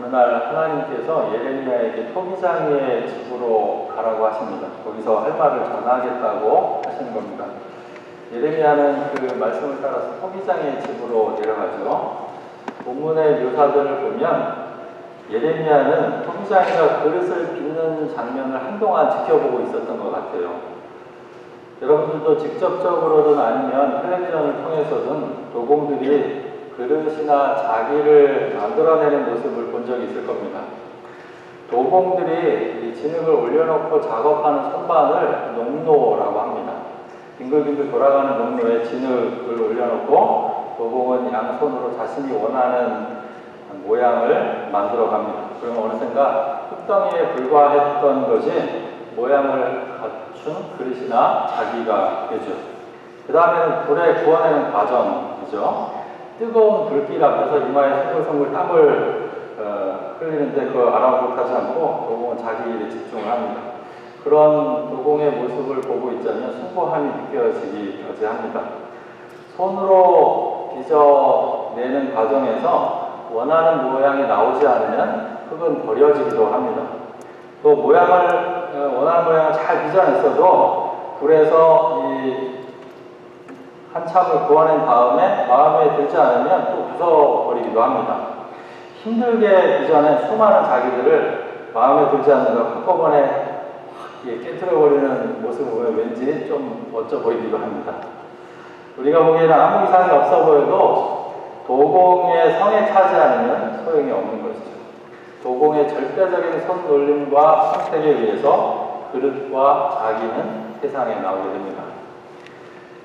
어느 날 하나님께서 예레미야에게 토기장이의 집으로 가라고 하십니다. 거기서 할 말을 전하겠다고 하시는 겁니다. 예레미야는 그 말씀을 따라서 토기장이의 집으로 내려가죠. 본문의 묘사들을 보면 예레미야는 토기장이가 그릇을 빚는 장면을 한동안 지켜보고 있었던 것 같아요. 여러분들도 직접적으로든 아니면 텔레비전을 통해서든 도공들이 그릇이나 자기를 만들어내는 모습을 본 적이 있을 겁니다. 도공들이 이 진흙을 올려놓고 작업하는 선반을 농로라고 합니다. 빙글빙글 돌아가는 농로에 진흙을 올려놓고 도공은 양손으로 자신이 원하는 모양을 만들어 갑니다. 그러면 어느샌가 흙덩이에 불과했던 것이 모양을 갖춘 그릇이나 자기가 되죠. 그 다음에는 불에 구워내는 과정이죠. 뜨거운 불길 앞에서 이마에 송글송글 땀을 흘리는데 그 아랑곳하지 않고 도공은 자기 일에 집중을 합니다. 그런 도공의 모습을 보고 있자면 숭고함이 느껴지기까지 합니다. 손으로 빚어내는 과정에서 원하는 모양이 나오지 않으면 흙은 버려지기도 합니다. 또 원하는 모양을 잘 빚어냈어도 불에서 한참을 구워낸 다음에 마음에 들지 않으면 또 부숴버리기도 합니다. 힘들게 빚어낸 수많은 자기들을 마음에 들지 않는 걸 한꺼번에 확 깨트려버리는 모습을 보면 왠지 좀 멋져 보이기도 합니다. 우리가 보기에는 아무 이상이 없어 보여도 도공의 성에 차지 않으면 소용이 없는 것이죠. 도공의 절대적인 손놀림과 선택에 의해서 그릇과 자기는 세상에 나오게 됩니다.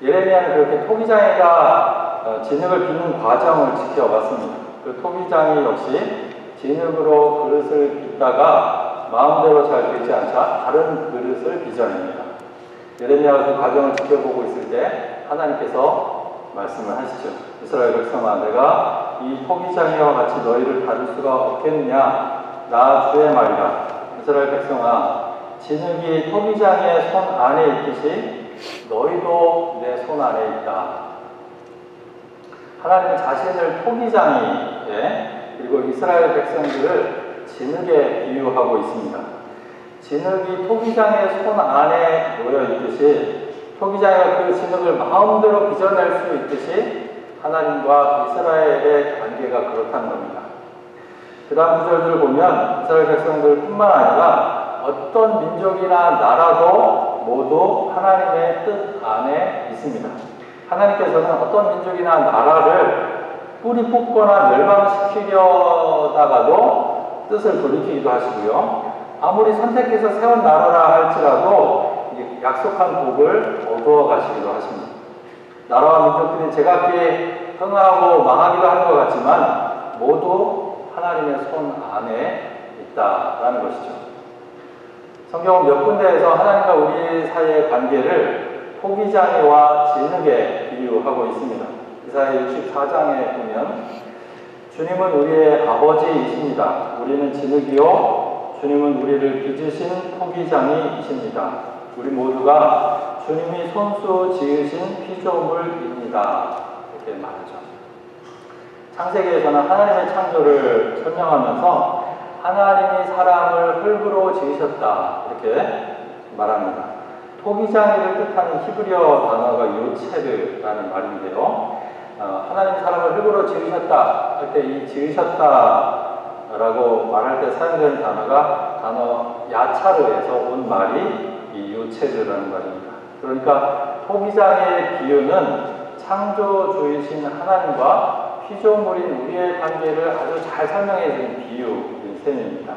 예레미야는 그렇게 토기장이가 진흙을 빚는 과정을 지켜봤습니다. 그 토기장이 역시 진흙으로 그릇을 빚다가 마음대로 잘 되지 않자 다른 그릇을 빚어냅니다. 예레미야가 그 과정을 지켜보고 있을 때 하나님께서 말씀을 하시죠. 이스라엘 백성아, 내가 이 토기장이와 같이 너희를 다룰 수가 없겠느냐? 나 주의 말이다. 이스라엘 백성아, 진흙이 토기장의 손 안에 있듯이 너희도 내 손 안에 있다. 하나님은 자신을 토기장이에 그리고 이스라엘 백성들을 진흙에 비유하고 있습니다. 진흙이 토기장의 손 안에 놓여 있듯이 토기장이가 그 진흙을 마음대로 빚어낼 수 있듯이 하나님과 이스라엘의 관계가 그렇다는 겁니다. 그 다음 구절들을 보면 이스라엘 백성들뿐만 아니라 어떤 민족이나 나라도 모두 하나님의 뜻 안에 있습니다. 하나님께서는 어떤 민족이나 나라를 뿌리 뽑거나 멸망시키려다가도 뜻을 돌이키기도 하시고요. 아무리 선택해서 세운 나라라 할지라도 약속한 복을 얻어 가시기도 하십니다. 나라와 민족들이 제각기 흥하고 망하기도 하는 것 같지만 모두 하나님의 손 안에 있다라는 것이죠. 성경은 몇 군데에서 하나님과 우리 사이의 관계를 토기장이와 진흙에 비유하고 있습니다. 이사야 64장에 보면 주님은 우리의 아버지이십니다. 우리는 진흙이요 주님은 우리를 빚으신 토기장이십니다. 우리 모두가 주님이 손수 지으신 피조물입니다. 이렇게 말하죠. 창세기에서는 하나님의 창조를 설명하면서 하나님이 사람을 흙으로 지으셨다 이렇게 말합니다. 토기장이를 뜻하는 히브리어 단어가 요체르라는 말인데요. 하나님 사람을 흙으로 지으셨다 할 때 이 지으셨다라고 말할 때 사용되는 단어 야차르에서 온 말이 이 요체르라는 말입니다. 그러니까 토기장의 비유는 창조주이신 하나님과 피조물인 우리의 관계를 아주 잘 설명해 준 비유인 셈입니다.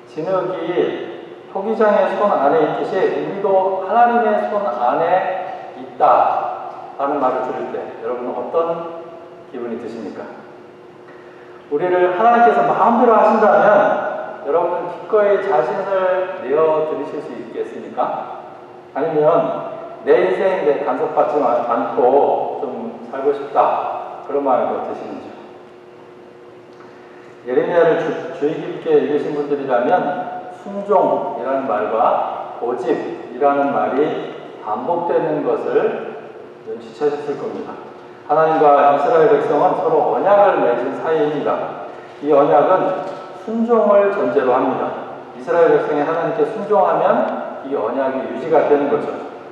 진흙이 토기장의 손 안에 있듯이 우리도 하나님의 손 안에 있다라는 말을 들을 때 여러분은 어떤 기분이 드십니까? 우리를 하나님께서 마음대로 하신다면 여러분은 기꺼이 자신을 내어드리실 수 있겠습니까? 아니면 내 인생 간섭받지 않고 좀 살고 싶다 그런 마음이 어떠시는지요? 예레미야를 주의 깊게 읽으신 분들이라면 순종이라는 말과 고집이라는 말이 반복되는 것을 눈치채셨을 겁니다. 하나님과 이스라엘 백성은 서로 언약을 맺은 사이입니다. 이 언약은 순종을 전제로 합니다. 이스라엘 백성이 하나님께 순종하면 이 언약이 유지가 되는 거죠.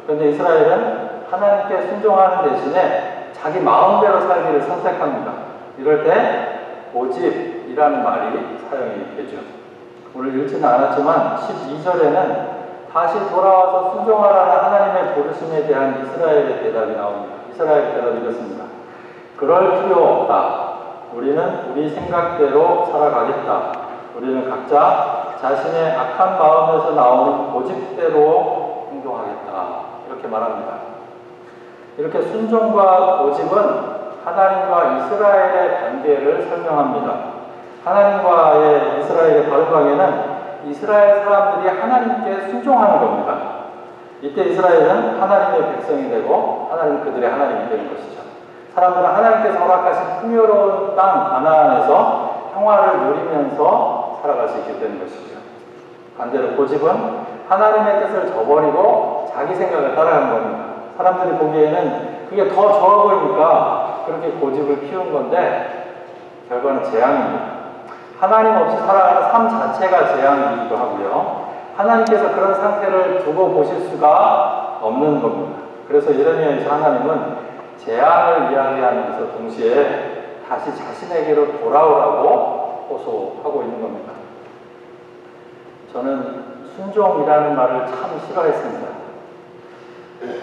그런데 이스라엘은 하나님께 순종하는 대신에 자기 마음대로 살기를 선택합니다. 이럴 때 오집이라는 말이 사용이 되죠. 오늘 읽지는 않았지만 12절에는 다시 돌아와서 순종하라는 하나님의 부르심에 대한 이스라엘의 대답이 나옵니다. 이스라엘의 대답이 이렇습니다. 그럴 필요 없다. 우리는 우리 생각대로 살아가겠다. 우리는 각자 자신의 악한 마음에서 나오는 고집대로 행동하겠다. 이렇게 말합니다. 이렇게 순종과 고집은 하나님과 이스라엘의 관계를 설명합니다. 하나님과의 이스라엘의 바른 관계는 이스라엘 사람들이 하나님께 순종하는 겁니다. 이때 이스라엘은 하나님의 백성이 되고 하나님 그들의 하나님이 되는 것이죠. 사람들은 하나님께서 허락하신 풍요로운 땅 가나안에서 평화를 누리면서 살아갈 수 있게 되는 것이죠. 반대로 고집은 하나님의 뜻을 저버리고 자기 생각을 따라가는 겁니다. 사람들이 보기에는 그게 더 좋아 보이니까 그렇게 고집을 피운 건데 결과는 재앙입니다. 하나님 없이 살아가는 삶 자체가 재앙이기도 하고요. 하나님께서 그런 상태를 두고 보실 수가 없는 겁니다. 그래서 예레미야에서 하나님은 재앙을 이야기하면서 동시에 다시 자신에게로 돌아오라고 호소하고 있는 겁니다. 저는 순종이라는 말을 참 싫어했습니다.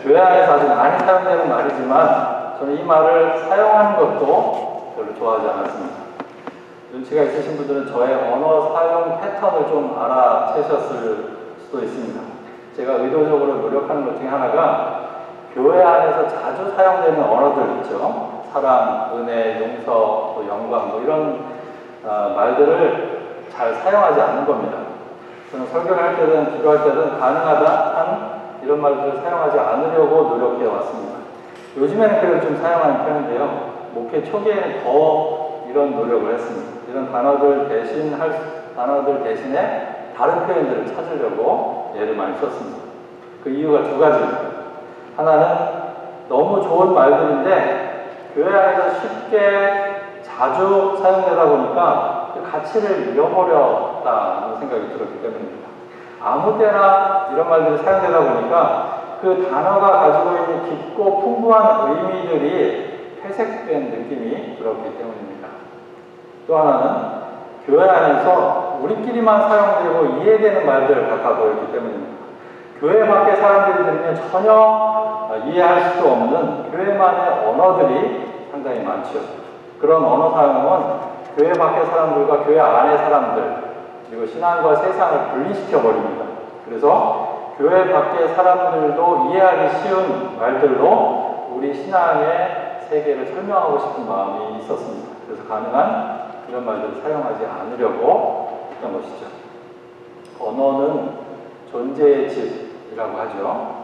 교회 안에서 아주 많이 사용되는 말이지만 저는 이 말을 사용하는 것도 별로 좋아하지 않았습니다. 눈치가 있으신 분들은 저의 언어 사용 패턴을 좀 알아채셨을 수도 있습니다. 제가 의도적으로 노력하는 것 중에 하나가 교회 안에서 자주 사용되는 언어들 있죠. 사랑, 은혜, 용서, 또 영광 뭐 이런 말들을 잘 사용하지 않는 겁니다. 저는 설교를 할 때든 기도할 때든 가능하다 한 이런 말들을 사용하지 않으려고 노력해 왔습니다. 요즘에는 그래도 좀 사용하는 편인데요. 목회 초기에는 더 이런 노력을 했습니다. 이런 단어들 대신에 다른 표현들을 찾으려고 애를 많이 썼습니다. 그 이유가 두 가지입니다. 하나는 너무 좋은 말들인데 교회 안에서 쉽게 자주 사용되다 보니까 그 가치를 잃어버렸다는 생각이 들었기 때문입니다. 아무 때나 이런 말들이 사용되다 보니까 그 단어가 가지고 있는 깊고 풍부한 의미들이 퇴색된 느낌이 들었기 때문입니다. 또 하나는 교회 안에서 우리끼리만 사용되고 이해되는 말들을 갖다 보였기 때문입니다. 교회 밖의 사람들이 들으면 전혀 이해할 수 없는 교회만의 언어들이 상당히 많죠. 그런 언어 사용은 교회 밖의 사람들과 교회 안의 사람들 그리고 신앙과 세상을 분리시켜 버립니다. 그래서 교회 밖의 사람들도 이해하기 쉬운 말들로 우리 신앙의 세계를 설명하고 싶은 마음이 있었습니다. 그래서 가능한 이런 말들을 사용하지 않으려고 했던 것이죠. 언어는 존재의 집이라고 하죠.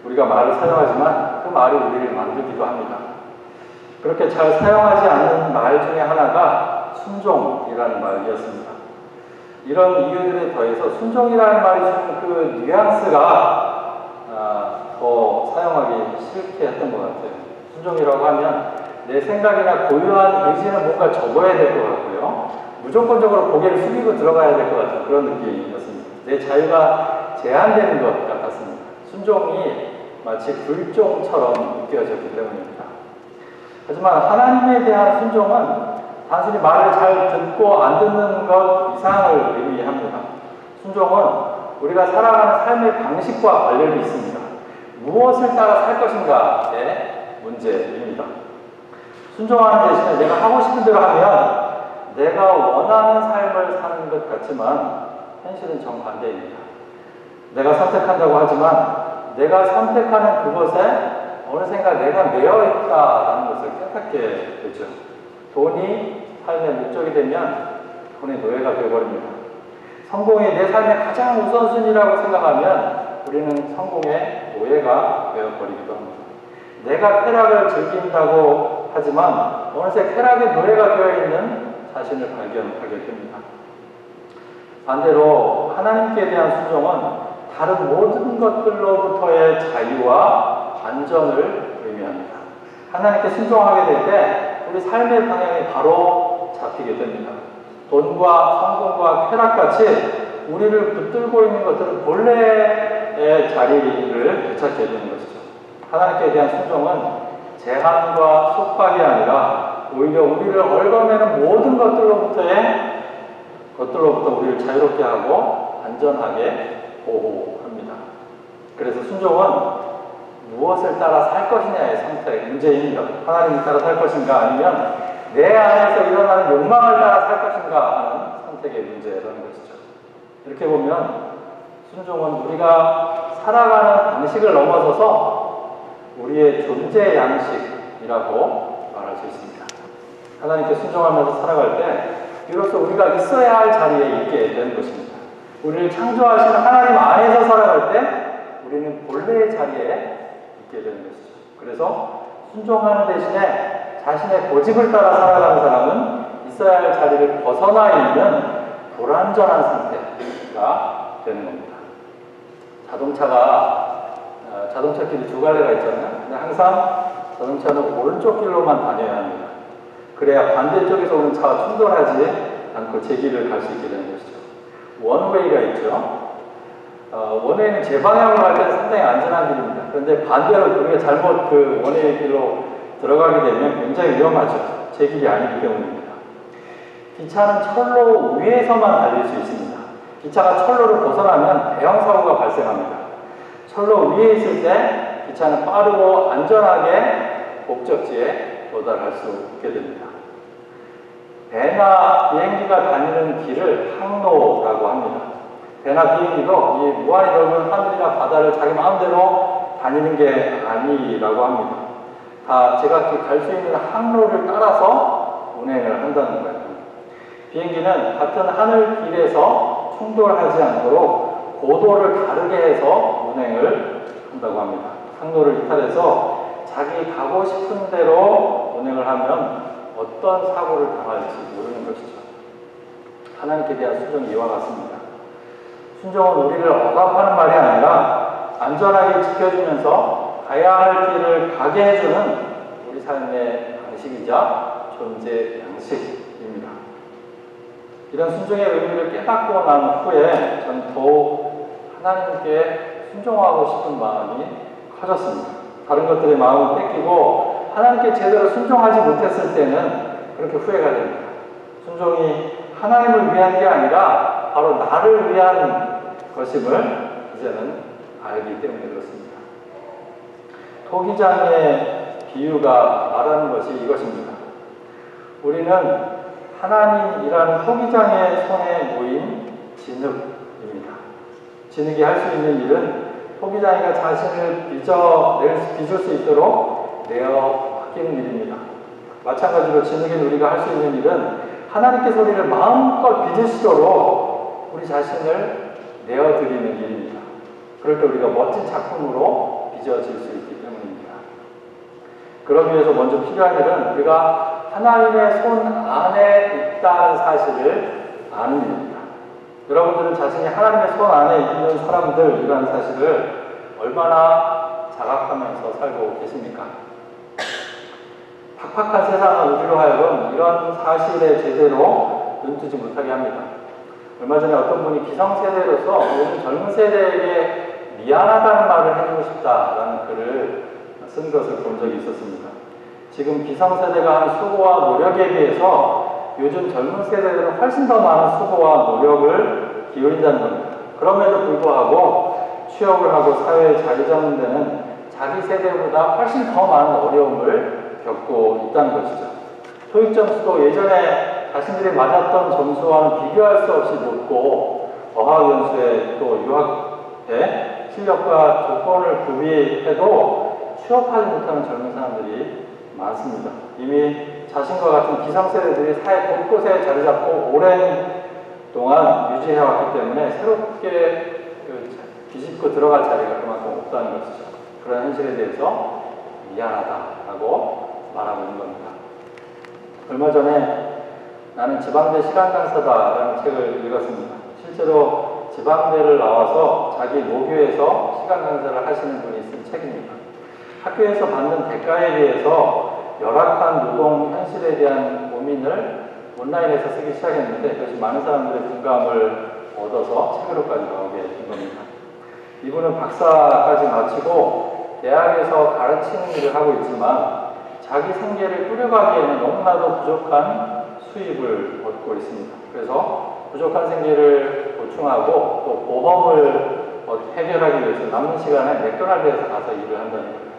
우리가 말을 사용하지만 그 말이 우리를 만들기도 합니다. 그렇게 잘 사용하지 않는 말 중에 하나가 순종이라는 말이었습니다. 이런 이유들에 더해서 순종이라는 말이 주는 그 뉘앙스가 더 사용하기 싫게 했던 것 같아요. 순종이라고 하면 내 생각이나 고유한 의지는 뭔가 접어야 될 것 같고요. 무조건적으로 고개를 숙이고 들어가야 될 것 같은 그런 느낌이었습니다. 내 자유가 제한되는 것 같았습니다. 순종이 마치 불종처럼 느껴졌기 때문입니다. 하지만 하나님에 대한 순종은 단순히 말을 잘 듣고 안 듣는 것 이상을 의미합니다. 순종은 우리가 살아가는 삶의 방식과 관련이 있습니다. 무엇을 따라 살 것인가의 문제입니다. 순종하는 대신에 내가 하고 싶은 대로 하면 내가 원하는 삶을 사는 것 같지만 현실은 정반대입니다. 내가 선택한다고 하지만 내가 선택하는 그것에 어느샌가 내가 매여 있다는 것을 깨닫게 되죠. 돈이 삶의 목적이 되면 돈의 노예가 되어버립니다. 성공이 내 삶의 가장 우선순위라고 생각하면 우리는 성공의 노예가 되어버리기도 합니다. 내가 쾌락을 즐긴다고 하지만 어느새 쾌락의 노예가 되어있는 자신을 발견하게 됩니다. 반대로 하나님께 대한 순종은 다른 모든 것들로부터의 자유와 안전을 의미합니다. 하나님께 순종하게 될 때 우리 삶의 방향이 바로 잡히게 됩니다. 돈과 성공과 쾌락같이 우리를 붙들고 있는 것들은 본래의 자리를 되찾게 되는 것이죠. 하나님께 대한 순종은 제한과 속박이 아니라 오히려 우리를 얽어매는 모든 것들로부터 우리를 자유롭게 하고 안전하게 보호합니다. 그래서 순종은 무엇을 따라 살 것이냐의 선택, 문제입니다. 하나님을 따라 살 것인가 아니면 내 안에서 일어나는 욕망을 따라 살 것인가 하는 선택의 문제라는 것이죠. 이렇게 보면 순종은 우리가 살아가는 방식을 넘어서서 우리의 존재 양식이라고 말할 수 있습니다. 하나님께 순종하면서 살아갈 때 비로소 우리가 있어야 할 자리에 있게 되는 것입니다. 우리를 창조하시는 하나님 안에서 살아갈 때 우리는 본래의 자리에 있게 되는 것이죠. 그래서 순종하는 대신에 자신의 고집을 따라 살아가는 사람은 있어야 할 자리를 벗어나 있는 불완전한 상태가 되는 겁니다. 자동차 길이 두 갈래가 있잖아요. 근데 항상 자동차는 오른쪽 길로만 다녀야 합니다. 그래야 반대쪽에서 오는 차와 충돌하지 않고 제 길을 갈 수 있게 되는 것이죠. 원웨이가 있죠. 원웨이는 제 방향으로 갈 때는 상당히 안전한 길입니다. 그런데 반대로 우리가 잘못 그 원웨이 길로 들어가게 되면 굉장히 위험하죠. 제 길이 아니기 때문입니다. 기차는 철로 위에서만 달릴 수 있습니다. 기차가 철로를 벗어나면 대형 사고가 발생합니다. 철로 위에 있을 때 기차는 빠르고 안전하게 목적지에 도달할 수 있게 됩니다. 배나 비행기가 다니는 길을 항로라고 합니다. 배나 비행기도 이 무한히 넓은 하늘이나 바다를 자기 마음대로 다니는 게 아니라고 합니다. 다 제가 갈 수 있는 항로를 따라서 운행을 한다는 거예요. 비행기는 같은 하늘길에서 충돌하지 않도록 고도를 다르게 해서 운행을 한다고 합니다. 항로를 이탈해서 자기 가고 싶은 대로 운행을 하면 어떤 사고를 당할지 모르는 것이죠. 하나님께 대한 순종이 이와 같습니다. 순종은 우리를 억압하는 말이 아니라 안전하게 지켜주면서 가야 할 길을 가게 해주는 우리 삶의 방식이자 존재 양식입니다. 이런 순종의 의미를 깨닫고 난 후에 전 더욱 하나님께 순종하고 싶은 마음이 커졌습니다. 다른 것들의 마음을 뺏기고 하나님께 제대로 순종하지 못했을 때는 그렇게 후회가 됩니다. 순종이 하나님을 위한 게 아니라 바로 나를 위한 것임을 이제는 알기 때문에 그렇습니다. 토기장의 비유가 말하는 것이 이것입니다. 우리는 하나님이라는 토기장의 손에 놓인 진흙입니다. 진흙이 할 수 있는 일은 토기장이가 자신을 빚을 수 있도록 내어 맡기는 일입니다. 마찬가지로 진흙인 우리가 할 수 있는 일은 하나님께서 우리를 마음껏 빚으시도록 우리 자신을 내어드리는 일입니다. 그럴 때 우리가 멋진 작품으로 빚어질 수 있기 때문입니다. 그러기 위해서 먼저 필요한 일은 우리가 하나님의 손 안에 있다는 사실을 아는 일입니다. 여러분들은 자신이 하나님의 손 안에 있는 사람들이라는 사실을 얼마나 자각하면서 살고 계십니까? 팍팍한 세상은 우리로 하여금 이런 사실에 제대로 눈뜨지 못하게 합니다. 얼마 전에 어떤 분이 기성세대로서 요즘 젊은 세대에게 미안하다는 말을 해주고 싶다라는 글을 쓴 것을 본 적이 있었습니다. 지금 기성세대가 한 수고와 노력에 비해서 요즘 젊은 세대들은 훨씬 더 많은 수고와 노력을 기울인다는 겁니다. 그럼에도 불구하고 취업을 하고 사회에 자리 잡는 데는 자기 세대보다 훨씬 더 많은 어려움을 겪고 있다는 것이죠. 토익 점수도 예전에 자신들이 맞았던 점수와는 비교할 수 없이 높고 어학연수에 또 유학에 실력과 조건을 구비해도 취업하지 못하는 젊은 사람들이 많습니다. 이미 자신과 같은 기성세대들이 사회 곳곳에 자리 잡고 오랜 동안 유지해왔기 때문에 새롭게 뒤집고 들어갈 자리가 그만큼 없다는 것이죠. 그런 현실에 대해서 미안하다라고 말하고 있는 겁니다. 얼마 전에 나는 지방대 시간 강사다라는 책을 읽었습니다. 실제로 지방대를 나와서 자기 모교에서 시간 강사를 하시는 분이 쓴 책입니다. 학교에서 받는 대가에 비해서 열악한 노동 현실에 대한 고민을 온라인에서 쓰기 시작했는데 그것이 많은 사람들의 공감을 얻어서 책으로까지 나오게 된 겁니다. 이분은 박사까지 마치고 대학에서 가르치는 일을 하고 있지만 자기 생계를 꾸려가기에는 너무나도 부족한 수입을 얻고 있습니다. 그래서 부족한 생계를 보충하고 또 보험을 해결하기 위해서 남는 시간에 맥도날드에서 가서 일을 한다는 거예요.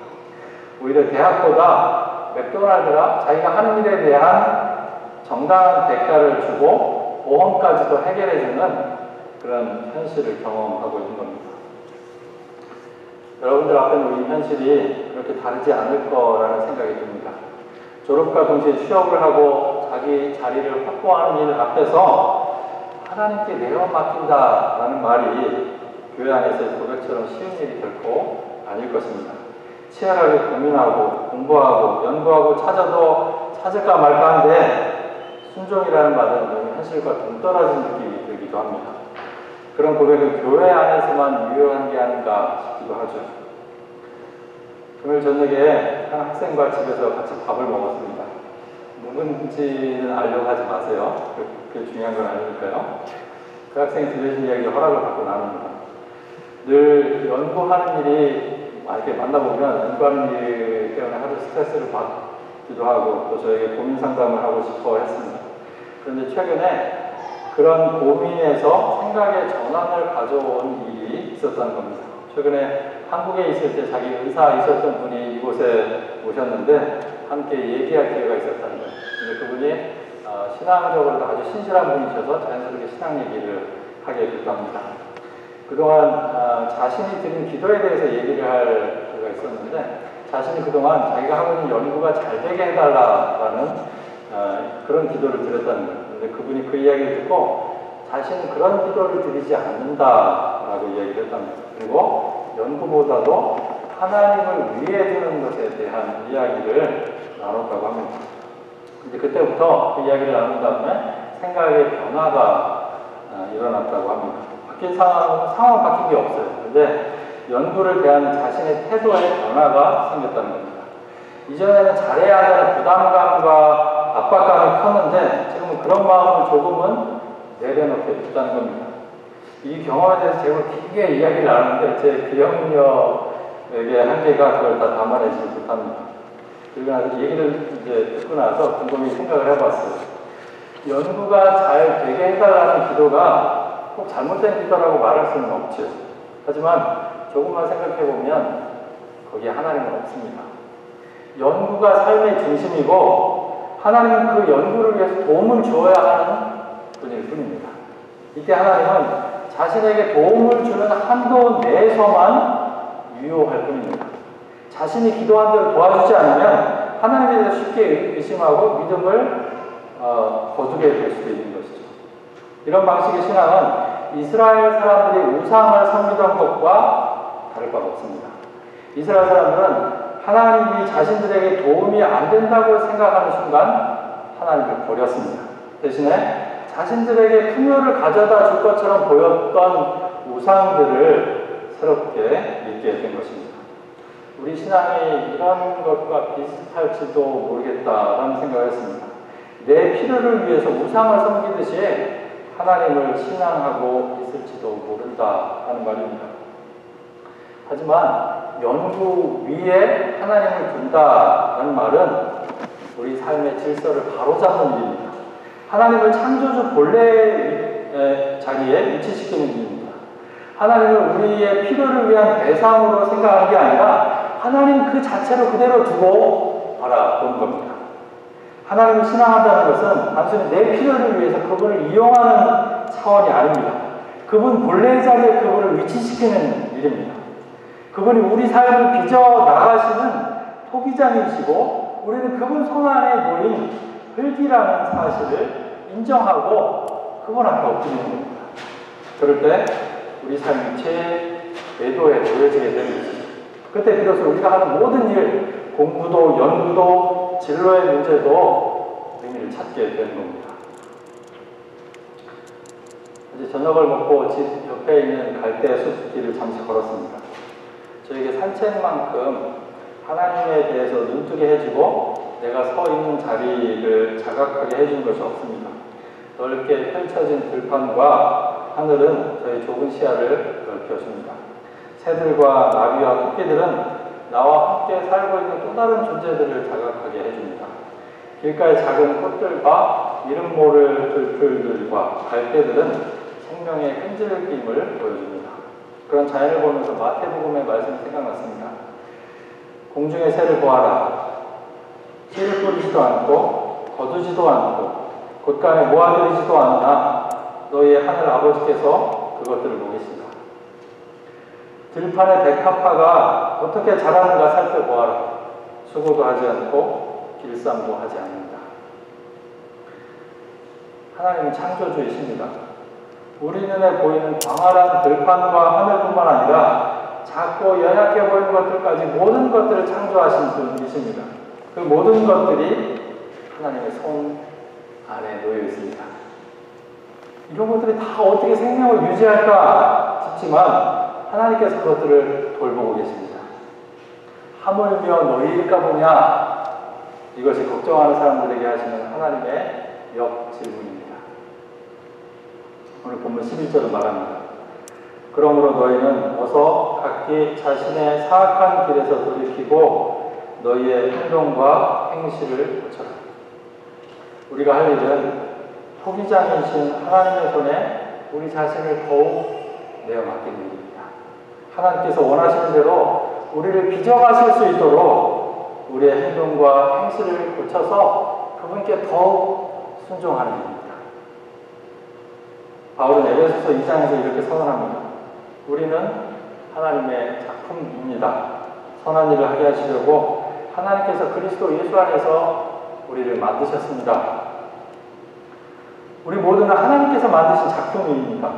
오히려 대학보다 맥도날드가 자기가 하는 일에 대한 정당한 대가를 주고 보험까지도 해결해주는 그런 현실을 경험하고 있는 겁니다. 여러분들 앞에는 이 현실이 그렇게 다르지 않을 거라는 생각이 듭니다. 졸업과 동시에 취업을 하고 자기 자리를 확보하는 일 앞에서 하나님께 내어 맡긴다라는 말이 교회 안에서의 고백처럼 쉬운 일이 결코 아닐 것입니다. 치열하게 고민하고 공부하고 연구하고 찾아도 찾을까 말까 한데 순종이라는 말은 너무 현실과 동떨어진 느낌이 들기도 합니다. 그런 고백은 교회 안에서만 유효한 게 아닌가 싶기도 하죠. 금요일 저녁에 한 학생과 집에서 같이 밥을 먹었습니다. 누군지는 알려고 하지 마세요. 그게 중요한 건 아니니까요. 그 학생이 들려준 이야기에 허락을 받고 나눕니다. 늘 연구하는 일이 이렇게 만나보면 연구하는 일 때문에 하도 스트레스를 받기도 하고 또 저에게 고민 상담을 하고 싶어 했습니다. 그런데 최근에 그런 고민에서 생각의 전환을 가져온 일이 있었다는 겁니다. 최근에 한국에 있을 때 자기 의사이셨던 분이 이곳에 오셨는데 함께 얘기할 기회가 있었다는 거예요. 근데 그분이 신앙적으로도 아주 신실한 분이셔서 자연스럽게 신앙 얘기를 하게 됐답니다. 그동안 자신이 드린 기도에 대해서 얘기를 할 기회가 있었는데 자신이 그동안 자기가 하고 있는 연구가 잘 되게 해달라는 그런 기도를 드렸다는 거예요. 근데 그분이 그 이야기를 듣고 자신은 그런 기도를 드리지 않는다라고 이야기를 했답니다. 그리고 연구보다도 하나님을 위해 두는 것에 대한 이야기를 나눴다고 합니다. 근데 그때부터 그 이야기를 나눈 다음에 생각의 변화가 일어났다고 합니다. 바뀐 상황은 바뀐 게 없어요. 근데 연구를 대하는 자신의 태도에 변화가 생겼다는 겁니다. 이전에는 잘해야 한다는 부담감과 압박감이 컸는데 지금은 그런 마음을 조금은 내려놓게 됐다는 겁니다. 이 경험에 대해서 제가 길게 이야기를 나누는데 제 기억력의 한계가 그걸 다 담아내지 못합니다. 그리고 나서 얘기를 이제 듣고 나서 곰곰이 생각을 해봤어요. 연구가 잘 되게 해달라는 기도가 꼭 잘못된 기도라고 말할 수는 없죠. 하지만 조금만 생각해보면 거기에 하나님은 없습니다. 연구가 삶의 중심이고 하나님은 그 연구를 위해서 도움을 주어야 하는 분일 뿐입니다. 이때 하나님은 자신에게 도움을 주는 한도 내에서만 유효할 뿐입니다. 자신이 기도한 대로 도와주지 않으면 하나님에 대해서 쉽게 의심하고 믿음을 거두게 될 수도 있는 것이죠. 이런 방식의 신앙은 이스라엘 사람들이 우상을 섬기던 것과 다를 바가 없습니다. 이스라엘 사람들은 하나님이 자신들에게 도움이 안 된다고 생각하는 순간 하나님을 버렸습니다. 대신에 자신들에게 풍요를 가져다 줄 것처럼 보였던 우상들을 새롭게 믿게 된 것입니다. 우리 신앙이 이런 것과 비슷할지도 모르겠다라는 생각을 했습니다. 내 필요를 위해서 우상을 섬기듯이 하나님을 신앙하고 있을지도 모른다 하는 말입니다. 하지만 연구 위에 하나님을 둔다는 말은 우리 삶의 질서를 바로잡는 일입니다. 하나님을 창조주 본래의 자리에 위치시키는 일입니다. 하나님을 우리의 필요를 위한 대상으로 생각하는 게 아니라 하나님 그 자체로 그대로 두고 바라보는 겁니다. 하나님을 신앙한다는 것은 단순히 내 필요를 위해서 그분을 이용하는 차원이 아닙니다. 그분 본래의 자리에 그분을 위치시키는 일입니다. 그분이 우리 삶을 빚어 나가시는 토기장이시고 우리는 그분 손 안에 놓인 흙이라는 사실을 인정하고 그분 앞에 엎드리는 겁니다. 그럴 때 우리 삶이 최궤도에 놓여지게 되는 것이죠. 그때 비로소 우리가 하는 모든 일, 공부도 연구도 진로의 문제도 의미를 찾게 되는 겁니다. 이제 저녁을 먹고 집 옆에 있는 갈대 숲길을 잠시 걸었습니다. 저에게 산책만큼 하나님에 대해서 눈뜨게 해주고 내가 서 있는 자리를 자각하게 해준 것이 없습니다. 넓게 펼쳐진 들판과 하늘은 저희 좁은 시야를 넓혀줍니다. 새들과 나비와 토끼들은 나와 함께 살고 있는 또 다른 존재들을 자각하게 해줍니다. 길가의 작은 꽃들과 이름 모를 들풀들과 갈대들은 생명의 끈질김을 보여줍니다. 그런 자연을 보면서 마태복음의 말씀이 생각났습니다. 공중의 새를 보아라. 씨를 뿌리지도 않고 거두지도 않고 곳간에 모아들이지도 않으나 너희의 하늘 아버지께서 그것들을 보겠습니다. 들판의 백합화가 어떻게 자라는가 살펴보아라. 수고도 하지 않고 길쌈도 하지 않는다. 하나님은 창조주이십니다. 우리 눈에 보이는 광활한 들판과 하늘뿐만 아니라 작고 연약해 보이는 것들까지 모든 것들을 창조하신 분이십니다. 그 모든 것들이 하나님의 손 안에 놓여 있습니다. 이런 것들이 다 어떻게 생명을 유지할까 싶지만 하나님께서 그것들을 돌보고 계십니다. 하물며 너희일까 보냐? 이것이 걱정하는 사람들에게 하시는 하나님의 역질문입니다. 오늘 본문 11절은 말합니다. 그러므로 너희는 어서 각기 자신의 사악한 길에서 돌이키고 너희의 행동과 행실을 고쳐라. 우리가 할 일은 토기장이신 하나님의 손에 우리 자신을 더욱 내어 맡기는 일입니다. 하나님께서 원하시는 대로 우리를 빚어가실 수 있도록 우리의 행동과 행실을 고쳐서 그분께 더욱 순종하는 일입니다. 바울은 에베소서 2장에서 이렇게 선언합니다. 우리는 하나님의 작품입니다. 선한 일을 하게 하시려고 하나님께서 그리스도 예수 안에서 우리를 만드셨습니다. 우리 모두는 하나님께서 만드신 작품입니다.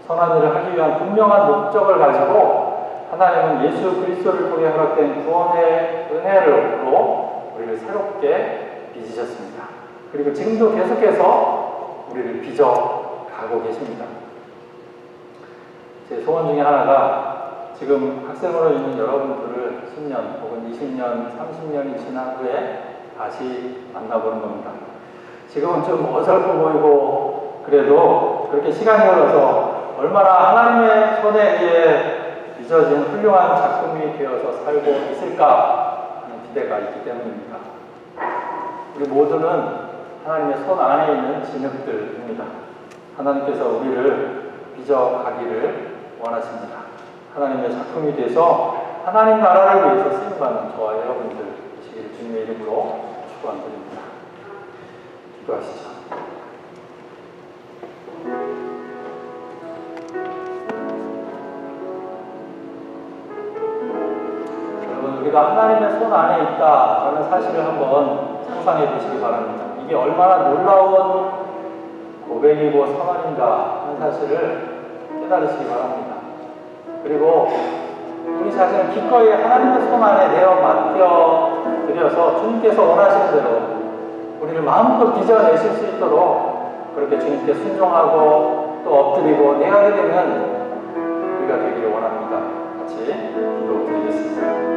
선한 일을 하기 위한 분명한 목적을 가지고 하나님은 예수 그리스도를 통해 허락된 구원의 은혜로 우리를 새롭게 빚으셨습니다. 그리고 지금도 계속해서 우리를 빚어가고 계십니다. 제 소원 중에 하나가 지금 학생으로 있는 여러분들을 10년 혹은 20년, 30년이 지난 후에 다시 만나보는 겁니다. 지금은 좀 어설퍼 보이고 그래도 그렇게 시간이 흘러서 얼마나 하나님의 손에 의해 빚어진 훌륭한 작품이 되어서 살고 있을까 하는 기대가 있기 때문입니다. 우리 모두는 하나님의 손 안에 있는 진흙들입니다. 하나님께서 우리를 빚어가기를 원하십니다. 하나님의 작품이 돼서 하나님 나라를 위해서 쓰임받는 저와 여러분들 되시기를 주님의 이름으로 축원드립니다. 기도하시죠. 여러분, 우리가 하나님의 손 안에 있다라는 사실을 한번 상상해 보시기 바랍니다. 이게 얼마나 놀라운 고백이고 선언인가 하는 사실을 깨달으시기 바랍니다. 그리고 우리 자신을 기꺼이 하나님의 손 안에 내어 맡겨드려서 주님께서 원하시는 대로 우리를 마음껏 빚어내실 수 있도록 그렇게 주님께 순종하고 또 엎드리고 내어드리는 우리가 되기를 원합니다. 같이 기도드리겠습니다.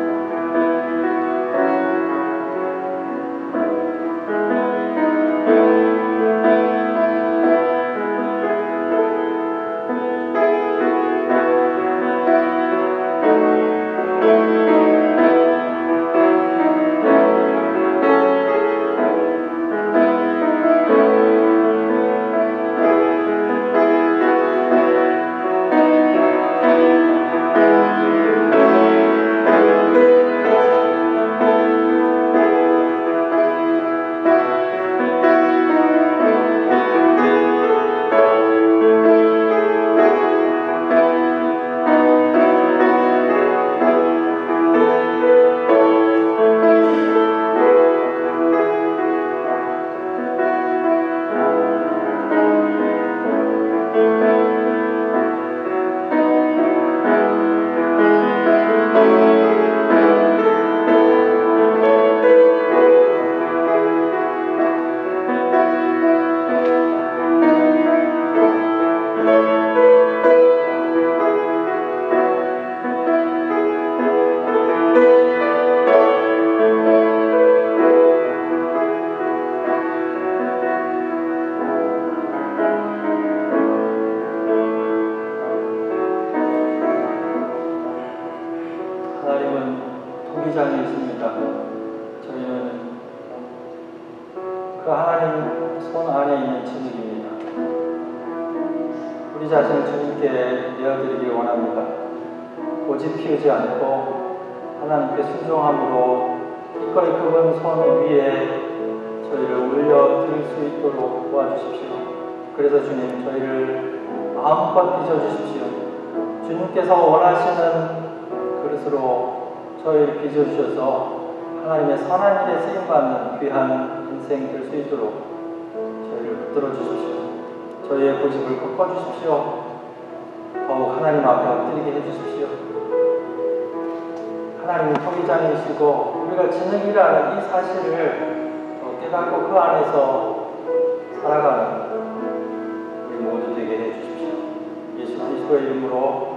하나님은 토기장이십니다. 저희는 그 하나님 손 안에 있는 진흙입니다. 우리 자신을 주님께 내어드리기 원합니다. 고집 피우지 않고 하나님께 순종함으로 기꺼이 그분 손 위에 저희를 올려드릴 수 있도록 도와주십시오. 그래서 주님, 저희를 마음껏 빚어주십시오. 주님께서 원하시는 그릇으로 저희를 빚어주셔서 하나님의 선한 일에 쓰임받는 귀한 인생 될 수 있도록 저희를 붙들어 주십시오. 저희의 고집을 꺾어주십시오. 더욱 하나님 앞에 엎드리게 해주십시오. 하나님은 토기장이시고 우리가 진흙이라는 이 사실을 깨닫고 그 안에서 살아가는 우리 모두 되게 해주십시오. 예수 그리스도의 이름으로